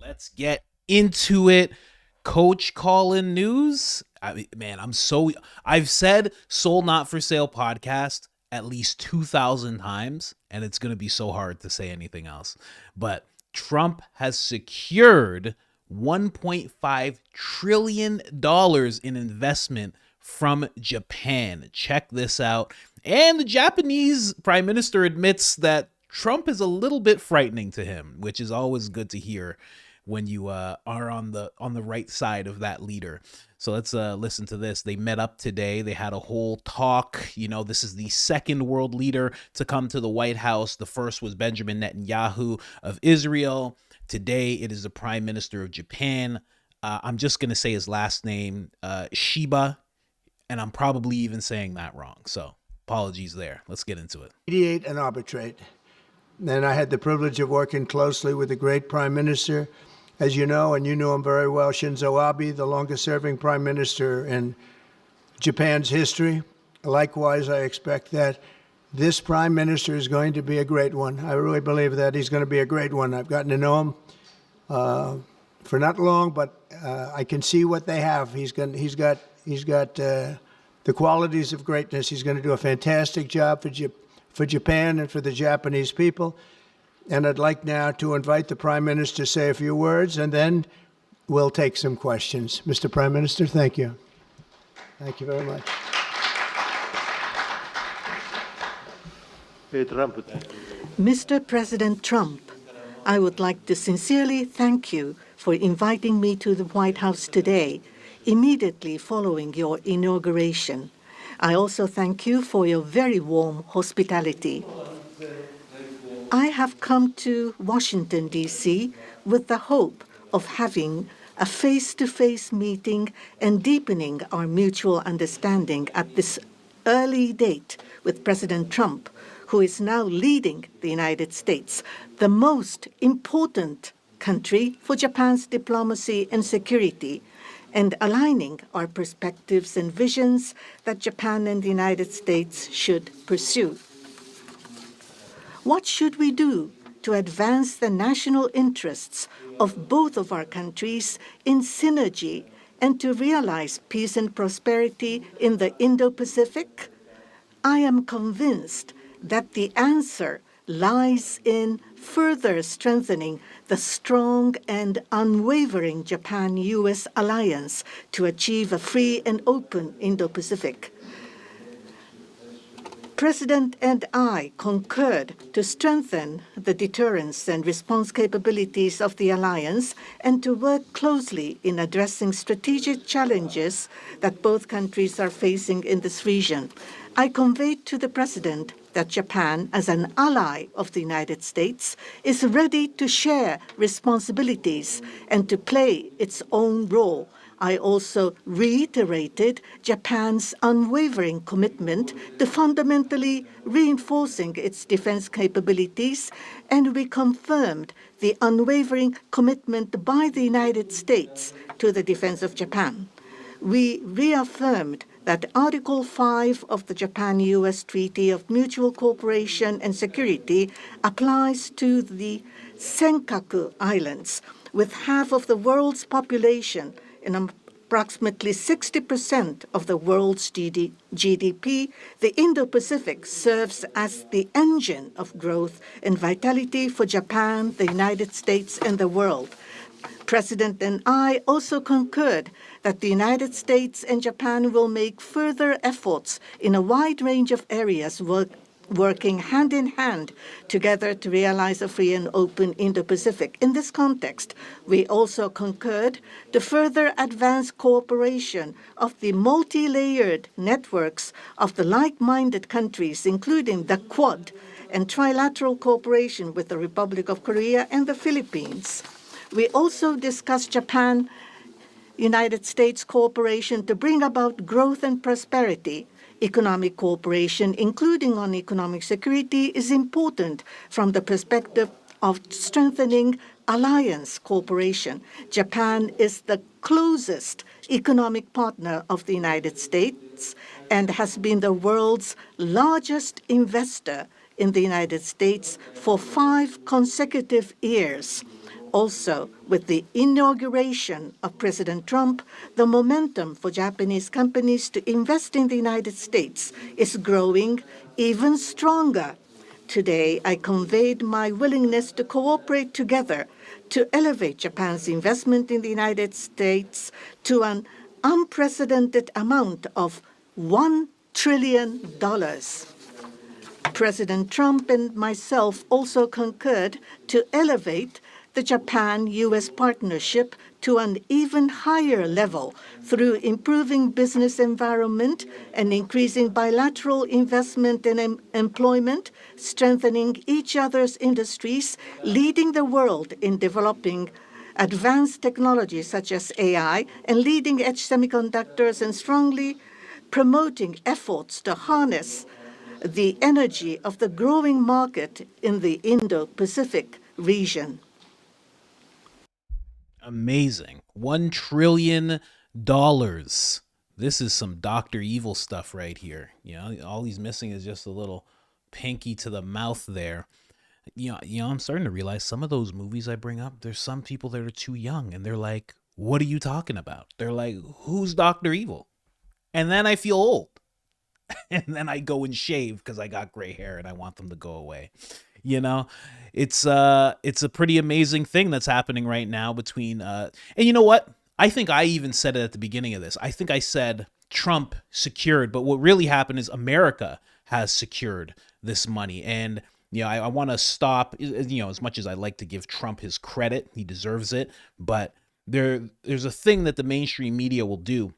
Let's get into it. Coach Colin news. I mean, man, I've said Soul Not for Sale podcast at least 2,000 times, and it's going to be so hard to say anything else. But Trump has secured $1.5 trillion in investment from Japan. Check this out. And the Japanese prime minister admits that Trump is a little bit frightening to him, which is always good to hear when you are on the right side of that leader. So let's listen to this. They met up today. They had a whole talk. You know, this is the second world leader to come to the White House. The first was Benjamin Netanyahu of Israel. Today, it is the Prime Minister of Japan. I'm just going to say his last name, Shiba, and I'm probably even saying that wrong. So apologies there. Let's get into it. Mediate and arbitrate. And I had the privilege of working closely with the great Prime Minister, as you know, and you know him very well, Shinzo Abe, the longest-serving Prime Minister in Japan's history. Likewise, I expect that this Prime Minister is going to be a great one. I really believe that he's going to be a great one. I've gotten to know him for not long, but I can see what they have. He's got the qualities of greatness. He's going to do a fantastic job for Japan and for the Japanese people. And I'd like now to invite the Prime Minister to say a few words, and then we'll take some questions. Mr. Prime Minister, thank you. Thank you very much. Mr. President Trump, I would like to sincerely thank you for inviting me to the White House today, immediately following your inauguration. I also thank you for your very warm hospitality. I have come to Washington, D.C. with the hope of having a face-to-face meeting and deepening our mutual understanding at this early date with President Trump, who is now leading the United States, the most important country for Japan's diplomacy and security, and aligning our perspectives and visions that Japan and the United States should pursue. What should we do to advance the national interests of both of our countries in synergy and to realize peace and prosperity in the Indo-Pacific? I am convinced that the answer lies in further strengthening the strong and unwavering Japan-U.S. alliance to achieve a free and open Indo-Pacific. President and I concurred to strengthen the deterrence and response capabilities of the alliance and to work closely in addressing strategic challenges that both countries are facing in this region. I conveyed to the President that Japan, as an ally of the United States, is ready to share responsibilities and to play its own role. I also reiterated Japan's unwavering commitment to fundamentally reinforcing its defense capabilities, and we confirmed the unwavering commitment by the United States to the defense of Japan. We reaffirmed that Article 5 of the Japan-U.S. Treaty of Mutual Cooperation and Security applies to the Senkaku Islands, with half of the world's population and approximately 60% of the world's GDP. The Indo-Pacific serves as the engine of growth and vitality for Japan, the United States, and the world. President and I also concurred that the United States and Japan will make further efforts in a wide range of areas, working hand in hand together to realize a free and open Indo-Pacific. In this context, we also concurred to further advance cooperation of the multi-layered networks of the like-minded countries, including the Quad, and trilateral cooperation with the Republic of Korea and the Philippines. We also discussed Japan-United States cooperation to bring about growth and prosperity. Economic cooperation, including on economic security, is important from the perspective of strengthening alliance cooperation. Japan is the closest economic partner of the United States and has been the world's largest investor in the United States for 5 consecutive years. Also, with the inauguration of President Trump, the momentum for Japanese companies to invest in the United States is growing even stronger. Today, I conveyed my willingness to cooperate together to elevate Japan's investment in the United States to an unprecedented amount of $1 trillion. President Trump and myself also concurred to elevate the Japan-US partnership to an even higher level through improving business environment and increasing bilateral investment and employment, strengthening each other's industries, leading the world in developing advanced technologies such as AI and leading-edge semiconductors, and strongly promoting efforts to harness the energy of the growing market in the Indo-Pacific region. Amazing. $1 trillion. This is some Dr. Evil stuff right here. You know, all he's missing is just a little pinky to the mouth there. I'm starting to realize some of those movies I bring up, there's some people that are too young and they're like, what are you talking about? They're like, who's Dr. Evil? And then I feel old. And then I go and shave because I got gray hair and I want them to go away. It's a pretty amazing thing that's happening right now between and you know what? I think I even said it at the beginning of this. I think I said Trump secured, but what really happened is America has secured this money. And I want to stop, as much as I like to give Trump his credit, he deserves it, but there's a thing that the mainstream media will do.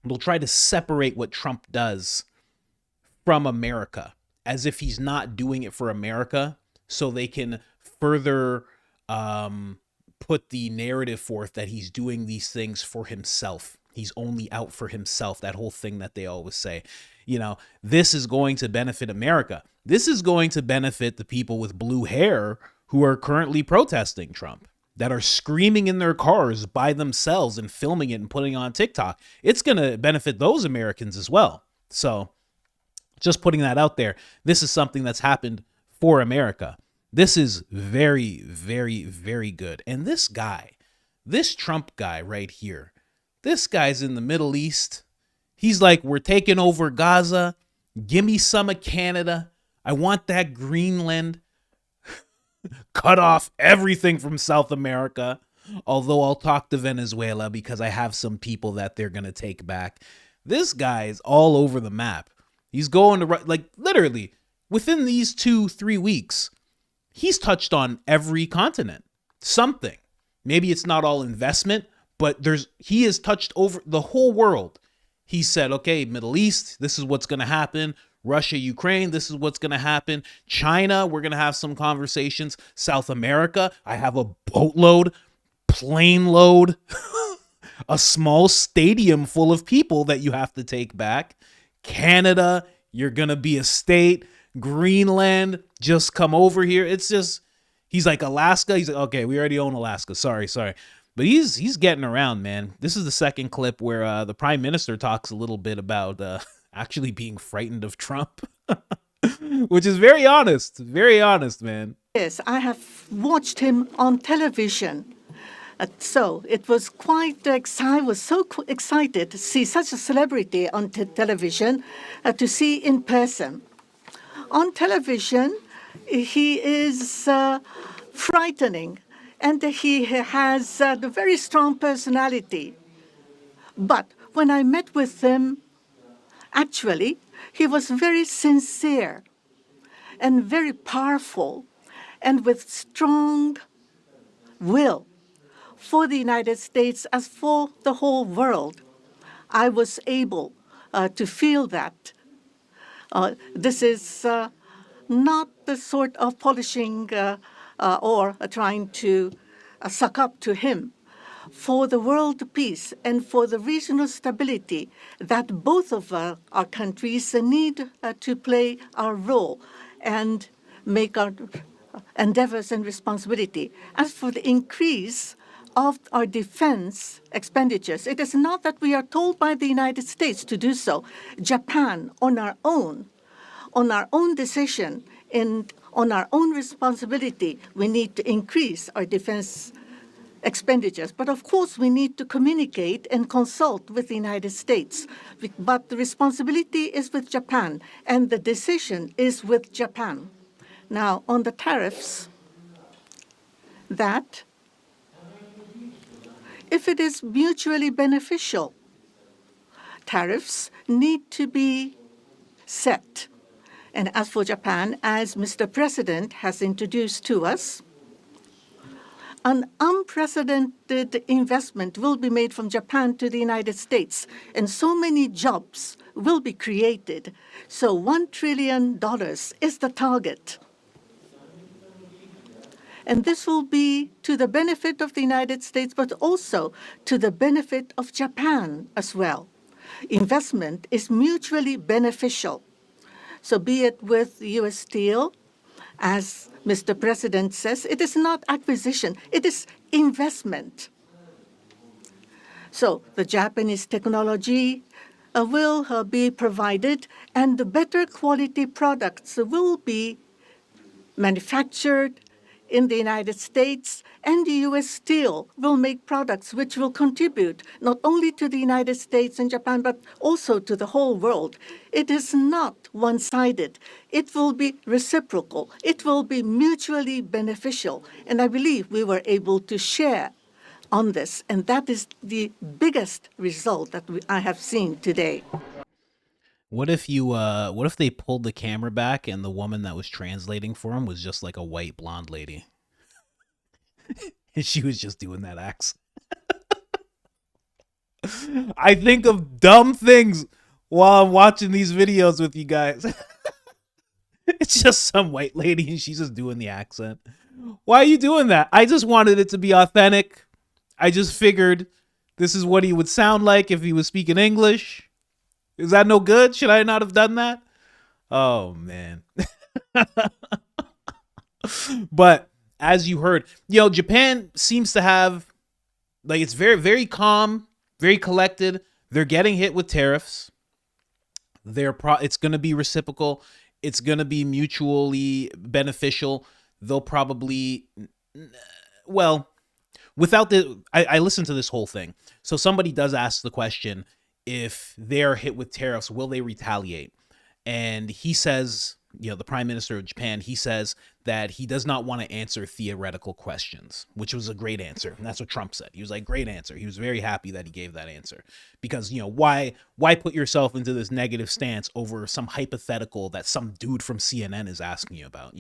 They'll try to separate what Trump does from America as if he's not doing it for America, so they can further put the narrative forth that he's doing these things for himself. He's only out for himself. That whole thing that they always say, this is going to benefit America. This is going to benefit the people with blue hair who are currently protesting Trump, that are screaming in their cars by themselves and filming it and putting it on TikTok. It's going to benefit those Americans as well. So just putting that out there, this is something that's happened for America. This is very, very, very good. And this Trump guy right here, this guy's in the Middle East. He's like, we're taking over Gaza. Give me some of Canada. I want that Greenland. Cut off everything from South America, although I'll talk to Venezuela because I have some people that they're going to take back. This guy is all over the map. He's going to, like, literally within these 2-3 weeks, he's touched on every continent. Something. Maybe it's not all investment, but he has touched over the whole world. He said, okay, Middle East, this is what's going to happen. Russia, Ukraine, this is what's going to happen. China, we're going to have some conversations. South America, I have a boatload, plane load, a small stadium full of people that you have to take back. Canada, you're going to be a state. Greenland, just come over here. It's just, he's like Alaska. He's like, okay, we already own Alaska. Sorry. But he's getting around, man. This is the second clip where the prime minister talks a little bit about actually being frightened of Trump, which is very honest, man. Yes, I have watched him on television. So it was quite I was so excited to see such a celebrity on television, to see in person. On television, he is frightening, and he has a very strong personality. But when I met with him, actually, he was very sincere and very powerful and with strong will for the United States as for the whole world. I was able to feel that. This is not the sort of polishing or trying to suck up to him. For the world peace and for the regional stability that both of our countries need to play our role and make our endeavors and responsibility. As for the increase of our defense expenditures, it is not that we are told by the United States to do so. Japan, on our own decision and on our own responsibility, we need to increase our defense expenditures. But of course, we need to communicate and consult with the United States. But the responsibility is with Japan, and the decision is with Japan. Now, on the tariffs, that if it is mutually beneficial, tariffs need to be set. And as for Japan, as Mr. President has introduced to us, an unprecedented investment will be made from Japan to the United States, and so many jobs will be created. So $1 trillion is the target. And this will be to the benefit of the United States, but also to the benefit of Japan as well. Investment is mutually beneficial. So be it with U.S. Steel, as Mr. President says, it is not acquisition, it is investment. So the Japanese technology will be provided, and the better quality products will be manufactured in the United States, and the U.S. Steel will make products which will contribute not only to the United States and Japan, but also to the whole world. It is not one-sided. It will be reciprocal. It will be mutually beneficial. And I believe we were able to share on this, and that is the biggest result that I have seen today. What if they pulled the camera back and the woman that was translating for him was just like a white blonde lady? And she was just doing that accent. I think of dumb things while I'm watching these videos with you guys. It's just some white lady and she's just doing the accent. Why are you doing that? I just wanted it to be authentic. I just figured this is what he would sound like if he was speaking English. Is that no good? Should I not have done that? Oh, man. But as you heard, Japan seems to have, like, it's very, very calm, very collected. They're getting hit with tariffs. It's going to be reciprocal. It's going to be mutually beneficial. They'll probably, well, I listened to this whole thing. So somebody does ask the question, if they're hit with tariffs, will they retaliate? And he says, the Prime Minister of Japan, he says that he does not want to answer theoretical questions, which was a great answer. And that's what Trump said. He was like, great answer. He was very happy that he gave that answer because, why put yourself into this negative stance over some hypothetical that some dude from CNN is asking you about,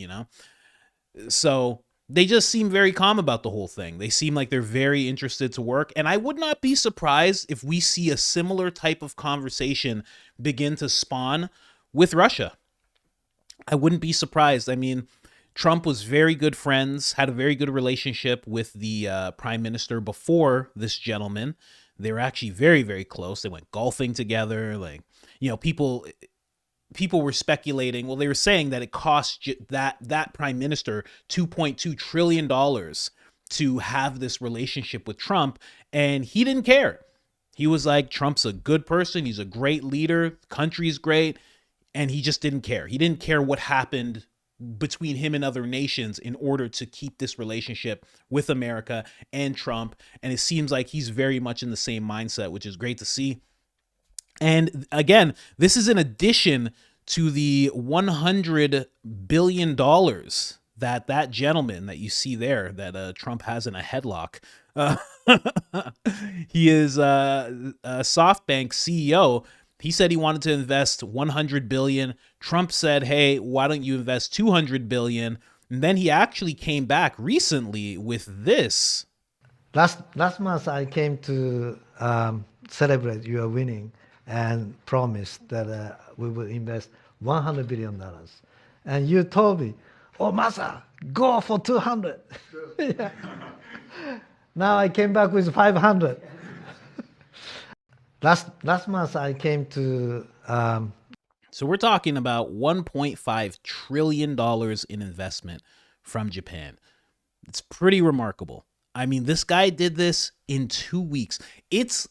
So they just seem very calm about the whole thing. They seem like they're very interested to work. And I would not be surprised if we see a similar type of conversation begin to spawn with Russia. I wouldn't be surprised. I mean, Trump was very good friends, had a very good relationship with the prime minister before this gentleman. They were actually very, very close. They went golfing together. Like, people were speculating. Well, they were saying that it cost that prime minister $2.2 trillion to have this relationship with Trump. And he didn't care. He was like, Trump's a good person. He's a great leader. The country's great. And he just didn't care. He didn't care what happened between him and other nations in order to keep this relationship with America and Trump. And it seems like he's very much in the same mindset, which is great to see. And again, this is in addition to the $100 billion that gentleman that you see there, that Trump has in a headlock. He is a SoftBank CEO. He said he wanted to invest $100 billion. Trump said, hey, why don't you invest $200 billion? And then he actually came back recently with this. Last month, I came to celebrate your winning and promised that we will invest $100 billion. And you told me, oh, Masa, go for 200. Yeah. Now I came back with 500. Last month, I came to... So we're talking about $1.5 trillion in investment from Japan. It's pretty remarkable. I mean, this guy did this in 2 weeks. It's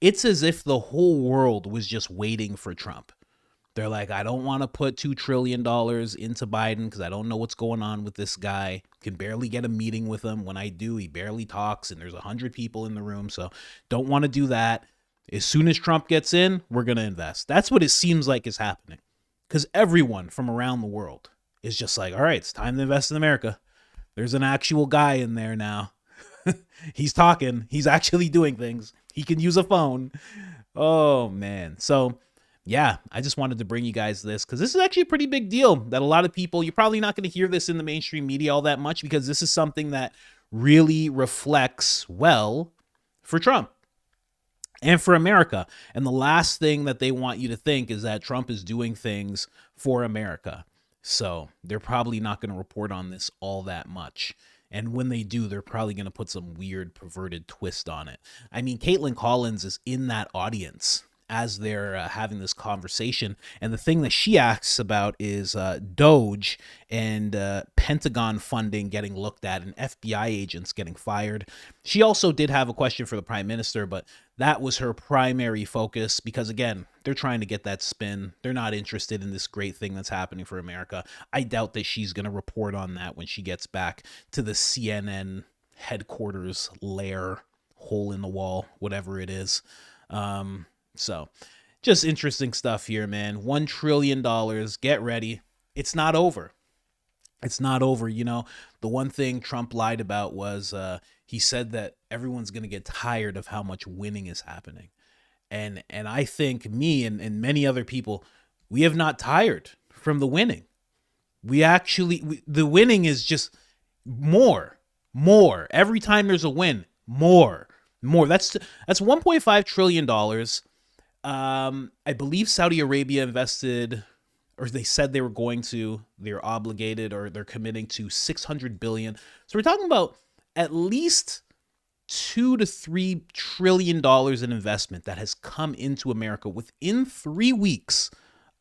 as if the whole world was just waiting for Trump. They're like, I don't want to put $2 trillion into Biden because I don't know what's going on with this guy. Can barely get a meeting with him. When I do, he barely talks, and there's 100 people in the room. So don't want to do that. As soon as Trump gets in, we're going to invest. That's what it seems like is happening. Because everyone from around the world is just like, all right, it's time to invest in America. There's an actual guy in there now. He's talking. He's actually doing things. He can use a phone. Oh, man. So, yeah, I just wanted to bring you guys this because this is actually a pretty big deal that a lot of people, you're probably not going to hear this in the mainstream media all that much because this is something that really reflects well for Trump and for America. And the last thing that they want you to think is that Trump is doing things for America. So they're probably not going to report on this all that much. And when they do, they're probably going to put some weird, perverted twist on it. I mean, Caitlin Collins is in that audience as they're having this conversation. And the thing that she asks about is Doge and Pentagon funding getting looked at and FBI agents getting fired. She also did have a question for the prime minister, but that was her primary focus because, again, they're trying to get that spin. They're not interested in this great thing that's happening for America. I doubt that she's going to report on that when she gets back to the CNN headquarters lair, hole in the wall, whatever it is. So just interesting stuff here, man. $1 trillion. Get ready. It's not over. It's not over. You know, the one thing Trump lied about was he said that everyone's going to get tired of how much winning is happening. And I think me and many other people, we have not tired from the winning. The winning is just more. Every time there's a win, more. That's $1.5 trillion. I believe Saudi Arabia invested, or they said they were going to, they're obligated or they're committing to $600 billion. So we're talking about at least $2 to $3 trillion in investment that has come into America within 3 weeks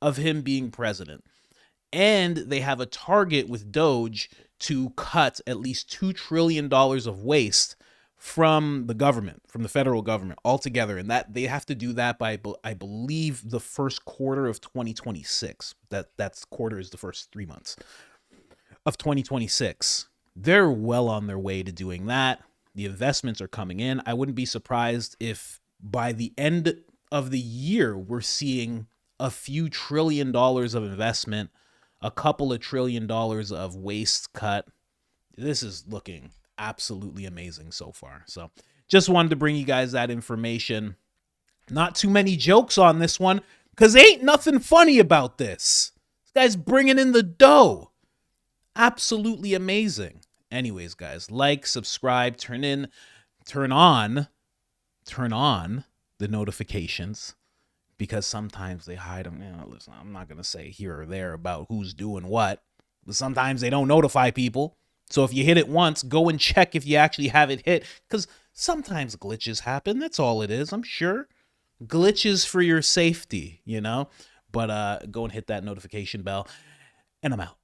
of him being president. And they have a target with Doge to cut at least $2 trillion of waste from the government, from the federal government altogether. And that they have to do that by, I believe, the first quarter of 2026. That's quarter is the first 3 months of 2026. They're well on their way to doing that. The investments are coming in. I wouldn't be surprised if by the end of the year, we're seeing a few $1 trillion of investment, a couple of $1 trillion of waste cut. This is looking absolutely amazing so far. So just wanted to bring you guys that information. Not too many jokes on this one because ain't nothing funny about this. This guy's bringing in the dough. Absolutely amazing. Anyways, guys, like, subscribe, turn on the notifications because sometimes they hide them. You know, listen, I'm not going to say here or there about who's doing what, but sometimes they don't notify people. So if you hit it once, go and check if you actually have it hit because sometimes glitches happen. That's all it is, I'm sure. Glitches for your safety, you know, but go and hit that notification bell and I'm out.